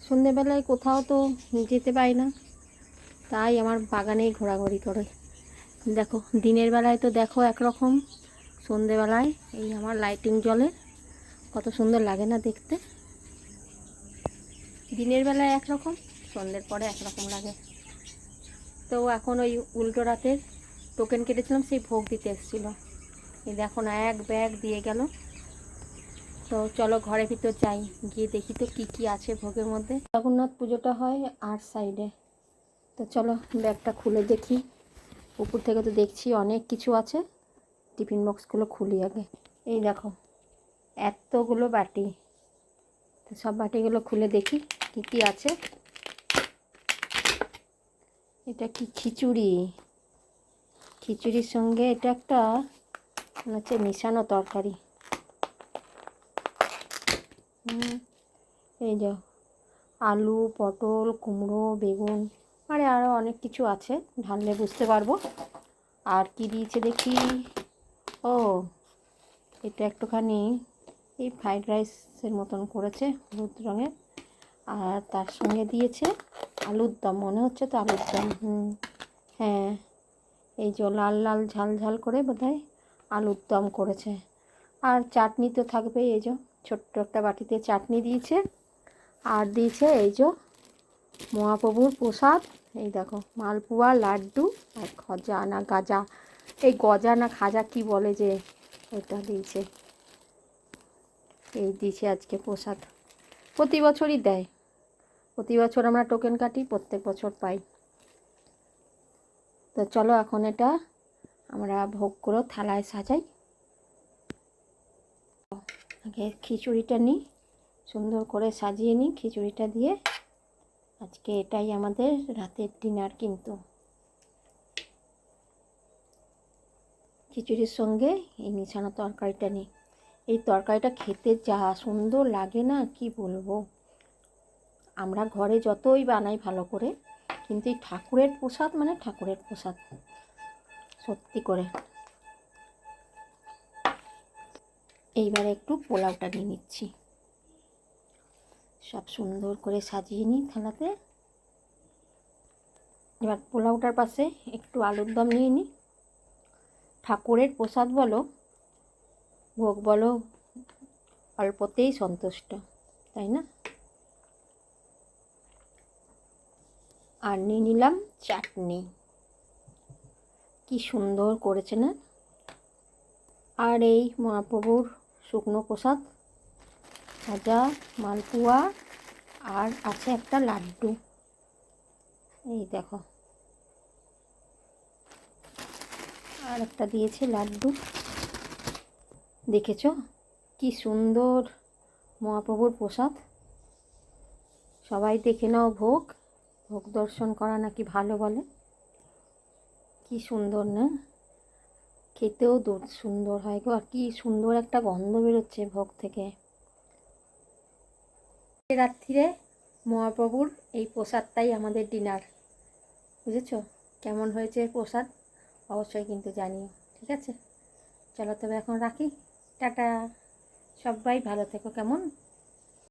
সন্ধেবেলায় কোথাও তো যেতে পারি না, তাই আমার বাগানেই ঘোরাঘুরি করে। দেখো দিনের বেলায় তো দেখো একরকম, সন্ধেবেলায় এই আমার লাইটিং জ্বলে, কত সুন্দর লাগে না দেখতে। দিনের বেলায় একরকম, সন্ধ্যের পরে একরকম লাগে। তো এখন ওই উল্টো রাতের টোকেন কেটেছিলাম, সেই ভোগ দিতে এসেছিলো। এই দেখো না, এক ব্যাগ দিয়ে গেল। তো চলো ঘরের ভিতর যাই, গিয়ে দেখি তো কী কী আছে ভোগের মধ্যে। জগন্নাথ পুজোটা হয় আর সাইডে, তো চলো ব্যাগটা খুলে দেখি। উপর থেকে তো দেখছি অনেক কিছু আছে, টিফিন বক্সগুলো খুলি আগে। এই দেখো এতগুলো বাটি, তো সব বাটিগুলো খুলে দেখি কী কী আছে। এটা কি খিচুড়ি, খিচুড়ির সঙ্গে এটা একটা হচ্ছে মিশানো তরকারি। এই যে আলু, পটল, কুমড়ো, বেগুন, আরও অনেক কিছু আছে, ঢাললে বুঝতে পারবো। আর কি দিয়েছে দেখি, ও এটা একটুখানি এই ফ্রাইড রাইসের মতন করেছে, হলুদ রঙের। আর তার সঙ্গে দিয়েছে আলুর দম, মনে হচ্ছে তো আলুর দম। হ্যাঁ, এই যে লাল লাল ঝাল ঝাল করে বোধহয় আলুর দম করেছে। আর চাটনি তো থাকবেই, এই যে ছোট্ট একটা বাটিতে চাটনি দিয়েছে। আর দিয়েছে এই যে মহাপ্রভুর প্রসাদ, এই দেখো মালপোয়া, লাড্ডু আর গজা না গাজা, এই গজা না খাজা কি বলে যে, এটা দিয়েছে। এই দিয়েছে আজকে প্রসাদ, প্রতি বছরই দেয়। প্রতি বছর আমরা টোকেন কাটি, প্রত্যেক বছর পাই। তো চলো এখন এটা আমরা ভোগগুলো থালায় সাজাই। আগে খিচুড়িটা নিই, সুন্দর করে সাজিয়ে নিই খিচুড়িটা দিয়ে। আজকে এটাই আমাদের রাতের ডিনার। কিন্তু খিচুড়ির সঙ্গে এই মিশানো তরকারিটা নিই। এই তরকারিটা খেতে যা সুন্দর লাগে না, কি বলবো। আমরা ঘরে যতই বানাই ভালো করে, কিন্তু এই ঠাকুরের প্রসাদ মানে ঠাকুরের প্রসাদ, সত্যি করে। এইবারে একটু পোলাওটা নিয়ে নিচ্ছি, সব সুন্দর করে সাজিয়ে নিই থালাতে। এবার পোলাওটার পাশে একটু আলুর দম নিয়ে নিই। ঠাকুরের প্রসাদ বলো, ভোগ বলো, অল্পতেই সন্তুষ্ট, তাই না? আর নিয়ে নিলাম চাটনি, কি সুন্দর করেছে না। আর এই মহাপ্রভুর শুকনো প্রসাদ, ভাজা, মালপোয়া, আর আছে একটা লাড্ডু। এই দেখো, আর একটা দিয়েছে লাড্ডু, দেখেছো কি সুন্দর মহাপ্রভুর প্রসাদ। সবাই দেখে নাও, ভোগ ভোগ দর্শন করা নাকি ভালো বলে। কি সুন্দর না, খেতেও সুন্দর হয় গো, আর কি সুন্দর একটা গন্ধ বেরোচ্ছে ভোগ থেকে। রাত্রিরে মহাপ্রভুর এই প্রসাদটাই আমাদের ডিনার, বুঝেছো? কেমন হয়েছে প্রসাদ অবশ্যই কিন্তু জানিও, ঠিক আছে? চলো তবে এখন রাখি, টাটা। সবাই ভালো থেকো, কেমন?